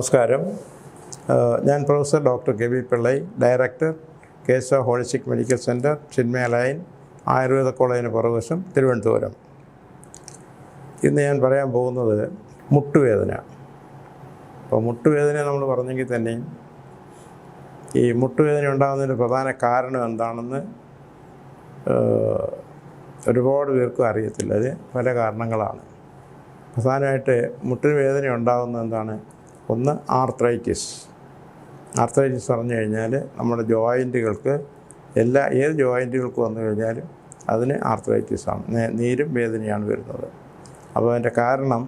നമസ്കാരം. ഞാൻ professor doctor K V Pillai, director Keshava holistic medical centre, Chinmaya lane, Ayurveda കോളേജിന് പുറകുവശം, തിരുവനന്തപുരം. ഇന്ന് ഞാൻ പറയാൻ പോകുന്നത് മുട്ടുവേദന. അപ്പോൾ മുട്ടുവേദന നമ്മൾ പറഞ്ഞെങ്കിൽ തന്നെയും ഈ മുട്ടുവേദന ഉണ്ടാകുന്നതിന് പ്രധാന കാരണം എന്താണെന്ന് ഒരുപാട് പേർക്കും അറിയത്തില്ല. അത് പല കാരണങ്ങളാണ്. പ്രധാനമായിട്ട് മുട്ടുവേദന ഉണ്ടാകുന്നത് എന്താണ്? ഒന്ന്, ആർത്രൈറ്റിസ് പറഞ്ഞു കഴിഞ്ഞാൽ നമ്മുടെ ജോയിൻറ്റുകൾക്ക് ഏത് ജോയിൻറ്റുകൾക്ക് വന്നു കഴിഞ്ഞാലും അതിന് ആർത്രൈറ്റിസാണ്, നീരും വേദനയാണ് വരുന്നത്. അപ്പോൾ അതിൻ്റെ കാരണം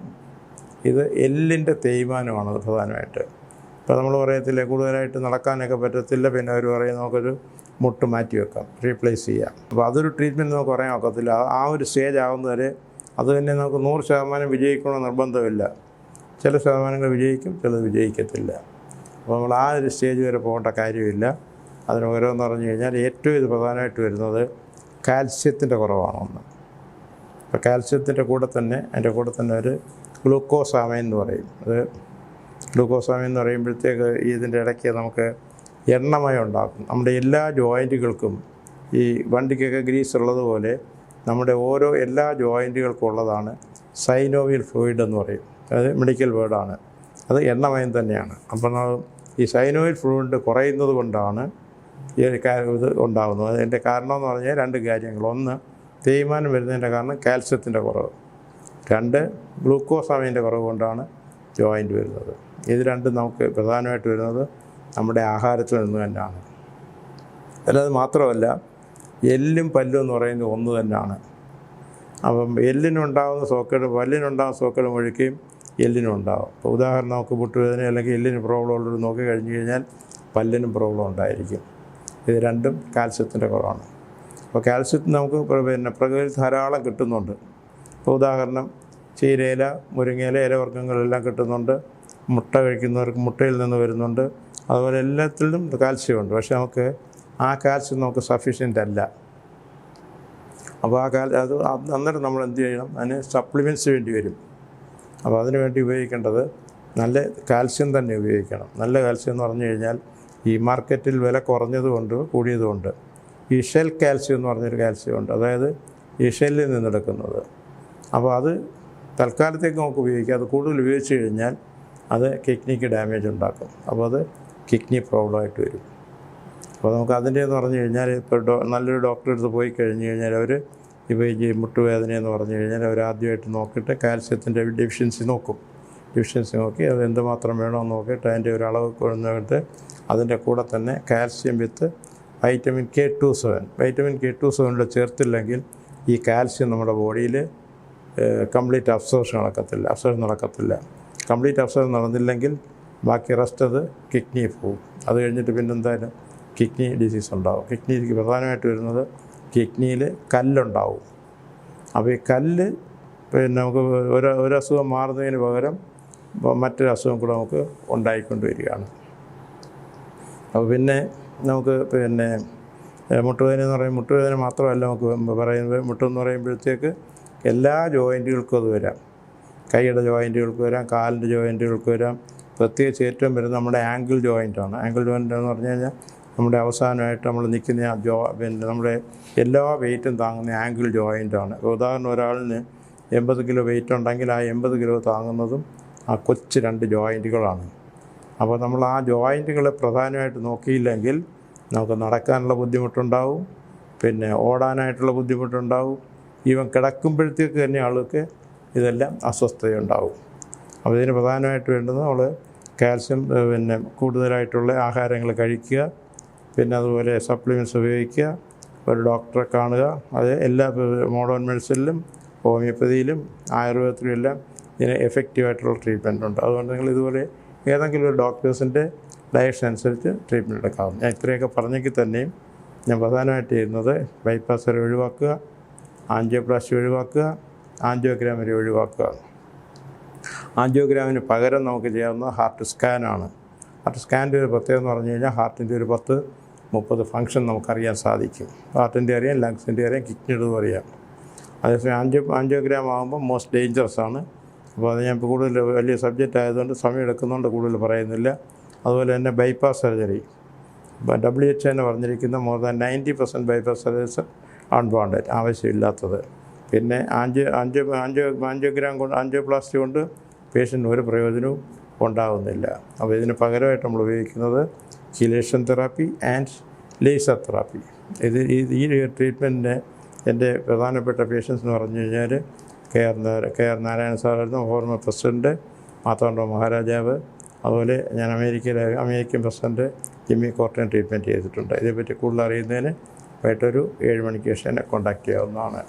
ഇത് എല്ലിൻ്റെ തേയ്മാനമാണ് പ്രധാനമായിട്ട്. ഇപ്പോൾ നമ്മൾ പറയത്തില്ല കൂടുതലായിട്ട് നടക്കാനൊക്കെ പറ്റത്തില്ല, പിന്നെ അവർ പറയും നമുക്കൊരു മുട്ട് മാറ്റി വെക്കാം, റീപ്ലേസ് ചെയ്യാം. അപ്പോൾ അതൊരു ട്രീറ്റ്മെൻറ്റ് നമുക്ക് പറയാൻ ഒക്കത്തില്ല. ആ ഒരു സ്റ്റേജ് ആകുന്നവരെ അത് തന്നെ നമുക്ക് 100% വിജയിക്കണമെന്ന് നിർബന്ധമില്ല. ചില ശതമാനങ്ങൾ വിജയിക്കും, ചിലത് വിജയിക്കത്തില്ല. അപ്പോൾ നമ്മൾ ആ ഒരു സ്റ്റേജ് വരെ പോകേണ്ട കാര്യമില്ല. അതിന് ഓരോന്ന് പറഞ്ഞു കഴിഞ്ഞാൽ ഏറ്റവും ഇത് പ്രധാനമായിട്ട് വരുന്നത് കാൽസ്യത്തിൻ്റെ കുറവാണെന്ന്. അപ്പോൾ കാൽസ്യത്തിൻ്റെ കൂടെ തന്നെ അതിൻ്റെ കൂടെ തന്നെ ഒരു ഗ്ലൂക്കോസാമൈൻ എന്ന് പറയും. അത് ഗ്ലൂക്കോസാമൈൻ എന്ന് പറയുമ്പോഴത്തേക്ക് ഇതിൻ്റെ ഇടയ്ക്ക് നമുക്ക് എണ്ണമയം ഉണ്ടാക്കും. നമ്മുടെ എല്ലാ ജോയിൻറ്റുകൾക്കും ഈ വണ്ടിക്കൊക്കെ ഗ്രീസ് ഉള്ളതുപോലെ നമ്മുടെ എല്ലാ ജോയിൻറ്റുകൾക്കും ഉള്ളതാണ് സൈനോവിയൽ ഫ്ലൂയിഡ് എന്ന് പറയും. അത് മെഡിക്കൽ വേർഡാണ്. അത് എണ്ണമയം തന്നെയാണ്. അപ്പം ഈ സൈനോവിയൽ ഫ്ലൂയിഡ് കുറയുന്നത് കൊണ്ടാണ് ഇത് ഉണ്ടാകുന്നത്. അതിൻ്റെ കാരണം എന്ന് പറഞ്ഞാൽ രണ്ട് കാര്യങ്ങൾ. ഒന്ന്, തേയ്മാനം വരുന്നതിൻ്റെ കാരണം കാൽസ്യത്തിൻ്റെ കുറവ്. രണ്ട്, ഗ്ലൂക്കോസാമൈൻ്റെ കുറവ് കൊണ്ടാണ് ജോയിൻറ്റ് വരുന്നത്. ഇത് രണ്ടും നമുക്ക് പ്രധാനമായിട്ട് വരുന്നത് നമ്മുടെ ആഹാരത്തിൽ നിന്ന് തന്നെയാണ്. അല്ലാതെ മാത്രമല്ല, എല്ലും പല്ലും എന്ന് പറയുന്നത് ഒന്ന് തന്നെയാണ്. അപ്പം എല്ലിനുണ്ടാകുന്ന സോക്കേട് പല്ലിനുണ്ടാകുന്ന സോക്കേട് മുഴുക്കുകയും എല്ലിനും ഉണ്ടാകും. ഇപ്പോൾ ഉദാഹരണം നമുക്ക് മുട്ടുവേദന അല്ലെങ്കിൽ എല്ലിന് പ്രോബ്ലം ഉള്ളത് നോക്കി കഴിഞ്ഞ് കഴിഞ്ഞാൽ പല്ലിനും പ്രോബ്ലം ഉണ്ടായിരിക്കും. ഇത് രണ്ടും കാൽസ്യത്തിൻ്റെ കുറവാണ്. അപ്പോൾ കാൽസ്യത്തിന് നമുക്ക് പ്രകൃതി ധാരാളം കിട്ടുന്നുണ്ട്. ഇപ്പോൾ ഉദാഹരണം ചീരയില, മുരിങ്ങയില, ഇലവർഗ്ഗങ്ങളെല്ലാം കിട്ടുന്നുണ്ട്. മുട്ട കഴിക്കുന്നവർക്ക് മുട്ടയിൽ നിന്ന് വരുന്നുണ്ട്. അതുപോലെ എല്ലാത്തിലും കാൽസ്യമുണ്ട്. പക്ഷേ നമുക്ക് ആ കാൽസ്യം നമുക്ക് സഫീഷ്യൻ്റ് അല്ല. അപ്പോൾ അന്നേരം നമ്മൾ എന്ത് ചെയ്യണം? അതിന് സപ്ലിമെൻറ്റ്സ് വേണ്ടി വരും. അപ്പോൾ അതിന് വേണ്ടി ഉപയോഗിക്കേണ്ടത് നല്ല കാൽസ്യം തന്നെ ഉപയോഗിക്കണം. നല്ല കാൽസ്യം എന്ന് പറഞ്ഞു കഴിഞ്ഞാൽ ഈ മാർക്കറ്റിൽ വില കുറഞ്ഞതുകൊണ്ട് കൂടിയതുകൊണ്ട് ഈ ഷെൽ കാൽസ്യം എന്ന് പറഞ്ഞൊരു കാൽസ്യമുണ്ട്. അതായത് ഈ ഷെല്ലിൽ നിന്നെടുക്കുന്നത്. അപ്പോൾ അത് തൽക്കാലത്തേക്ക് നമുക്ക് ഉപയോഗിക്കാം. അത് കൂടുതൽ ഉപയോഗിച്ച് കഴിഞ്ഞാൽ അത് കിഡ്നിക്ക് ഡാമേജ് ഉണ്ടാക്കും. അപ്പോൾ അത് കിഡ്നി പ്രോബ്ലമായിട്ട് വരും. അപ്പോൾ നമുക്ക് അതിൻ്റെ എന്ന് പറഞ്ഞു കഴിഞ്ഞാൽ ഇപ്പോൾ നല്ലൊരു ഡോക്ടറെ അടുത്ത് പോയി കഴിഞ്ഞ് കഴിഞ്ഞാൽ അവർ ഇപ്പോൾ ഈ മുട്ടുവേദന എന്ന് പറഞ്ഞു കഴിഞ്ഞാൽ അവർ ആദ്യമായിട്ട് നോക്കിയിട്ട് കാൽസ്യത്തിൻ്റെ ഡെഫിഷ്യൻസി നോക്കി അത് എന്തുമാത്രം വേണമെന്ന് നോക്കിയിട്ട് അതിൻ്റെ ഒരു അളവ് കൊണ്ടുവന്നിട്ട് അതിൻ്റെ കൂടെ തന്നെ കാൽസ്യം വിത്ത് വൈറ്റമിൻ K27 ചേർത്തില്ലെങ്കിൽ ഈ കാൽസ്യം നമ്മുടെ ബോഡിയിൽ കംപ്ലീറ്റ് അബ്സോർഷൻ നടക്കത്തില്ല. കംപ്ലീറ്റ് അബ്സോർഷൻ നടന്നില്ലെങ്കിൽ ബാക്കി റെസ്റ്റ് അത് കിഡ്നി പോകും. അത് കഴിഞ്ഞിട്ട് പിന്നെ എന്തായാലും കിഡ്നി ഡിസീസ് ഉണ്ടാവും. കിഡ്നിക്ക് പ്രധാനമായിട്ട് വരുന്നത് കിഡ്നിയിൽ കല്ലുണ്ടാവും. അപ്പോൾ ഈ കല്ല് പിന്നെ നമുക്ക് ഒരു അസുഖം മാറുന്നതിന് പകരം മറ്റൊരു അസുഖം കൂടെ നമുക്ക് ഉണ്ടായിക്കൊണ്ട് വരികയാണ്. അപ്പോൾ പിന്നെ നമുക്ക് മുട്ടുവേദന മാത്രമല്ല നമുക്ക് പറയുന്നത്. മുട്ടെന്ന് പറയുമ്പോഴത്തേക്ക് എല്ലാ ജോയിൻറ്റുകൾക്കും അത് വരാം. കൈയുടെ ജോയിൻറ്റുകൾക്ക് വരാം, കാലിൻ്റെ ജോയിൻറ്റുകൾക്ക് വരാം. പ്രത്യേകിച്ച് ഏറ്റവും വരുന്നത് നമ്മുടെ ആംഗിൾ ജോയിൻ്റാണ്. ആംഗിൾ ജോയിൻ്റ് എന്ന് പറഞ്ഞു കഴിഞ്ഞാൽ നമ്മുടെ അവസാനമായിട്ട് നമ്മൾ നിൽക്കുന്ന നമ്മുടെ എല്ലാ വെയിറ്റും താങ്ങുന്ന ആംഗിൾ ജോയിൻ്റാണ്. ഉദാഹരണം, ഒരാളിന് 80 കിലോ വെയിറ്റ് ഉണ്ടെങ്കിൽ ആ 80 കിലോ താങ്ങുന്നതും ആ കൊച്ചു 2 ജോയിൻറ്റുകളാണ്. അപ്പോൾ നമ്മൾ ആ ജോയിൻറ്റുകളെ പ്രധാനമായിട്ട് നോക്കിയില്ലെങ്കിൽ നമുക്ക് നടക്കാനുള്ള ബുദ്ധിമുട്ടുണ്ടാവും, പിന്നെ ഓടാനായിട്ടുള്ള ബുദ്ധിമുട്ടുണ്ടാവും. ഈവൻ കിടക്കുമ്പോഴത്തേക്ക് തന്നെ ആൾക്ക് ഇതെല്ലാം അസ്വസ്ഥതയുണ്ടാവും. അപ്പോൾ ഇതിന് പ്രധാനമായിട്ട് വേണ്ടത് നമ്മൾ കാൽസ്യം കൂടുതലായിട്ടുള്ള ആഹാരങ്ങൾ കഴിക്കുക, പിന്നെ അതുപോലെ സപ്ലിമെൻറ്റ്സ് ഉപയോഗിക്കുക, ഒരു ഡോക്ടറെ കാണുക. അത് എല്ലാ മോഡേൺ മെഡിസിനിലും ഹോമിയോപ്പതിയിലും ആയുർവേദത്തിലും എല്ലാം ഇതിന് എഫക്റ്റീവായിട്ടുള്ള ട്രീറ്റ്മെൻറ്റ് ഉണ്ട്. അതുകൊണ്ട് നിങ്ങൾ ഇതുപോലെ ഏതെങ്കിലും ഒരു ഡോക്ടേഴ്സിൻ്റെ ഡയറക്ഷൻ അനുസരിച്ച് ട്രീറ്റ്മെൻറ്റ് എടുക്കാവും. ഞാൻ ഇത്രയൊക്കെ പറഞ്ഞെങ്കിൽ തന്നെയും ഞാൻ പ്രധാനമായിട്ട് ചെയ്യുന്നത് ബൈപ്പാസ് വരെ ഒഴിവാക്കുക, ആൻജിയോപ്ലാസ്റ്റി ഒഴിവാക്കുക, ആൻജിയോഗ്രാം വരെ ഒഴിവാക്കുക. ആൻജിയോഗ്രാമിന് പകരം നമുക്ക് ചെയ്യാവുന്ന ഹാർട്ട് സ്കാനാണ്. ഹാർട്ട് സ്കാനിൻ്റെ ഒരു പ്രത്യേകത എന്ന് പറഞ്ഞു കഴിഞ്ഞാൽ ഹാർട്ടിൻ്റെ ഒരു 10-30 ഫങ്ഷൻ നമുക്കറിയാൻ സാധിക്കും. ഹാർട്ടിൻ്റെ അറിയാം, ലങ്സിൻ്റെ അറിയാം, കിഡ്നിയുടേതും അറിയാം. അതേസമയം ആൻജിയോഗ്രാം ആകുമ്പോൾ മോസ്റ്റ് ഡേഞ്ചറസ് ആണ്. അപ്പോൾ അത് ഞാൻ ഇപ്പോൾ കൂടുതൽ വലിയ സബ്ജക്റ്റ് ആയതുകൊണ്ട് സമയം എടുക്കുന്നതുകൊണ്ട് കൂടുതൽ പറയുന്നില്ല. അതുപോലെ തന്നെ ബൈപ്പാസ് സർജറി, WHO തന്നെ പറഞ്ഞിരിക്കുന്ന more than 90% bypass surgeries unwanted, ആവശ്യമില്ലാത്തത്. പിന്നെ ആൻജിയോപ്ലാസ്റ്റി കൊണ്ട് പേഷ്യൻ്റ് ഒരു പ്രയോജനവും ഉണ്ടാകുന്നില്ല. അപ്പോൾ ഇതിന് പകരമായിട്ട് നമ്മൾ ഉപയോഗിക്കുന്നത് chelation therapy and laser therapy. ഈ ട്രീറ്റ്മെൻറ്റിന് എൻ്റെ പ്രധാനപ്പെട്ട പേഷ്യൻസ് എന്ന് പറഞ്ഞു കഴിഞ്ഞാൽ കെ.ആർ. നാരായണ സാറായിരുന്നു, ഫോർമർ പ്രസിഡൻറ്റ്, മാർത്താണ്ഡ മഹാരാജാവ്. അതുപോലെ ഞാൻ American president Jimmy Carter treatment ചെയ്തിട്ടുണ്ട്. ഇതേപ്പറ്റി കൂടുതൽ അറിയുന്നതിന് വൈകിട്ടൊരു 7 മണിക്ക് ശേഷം എന്നെ കോൺടാക്റ്റ് ചെയ്യാവുന്നതാണ്.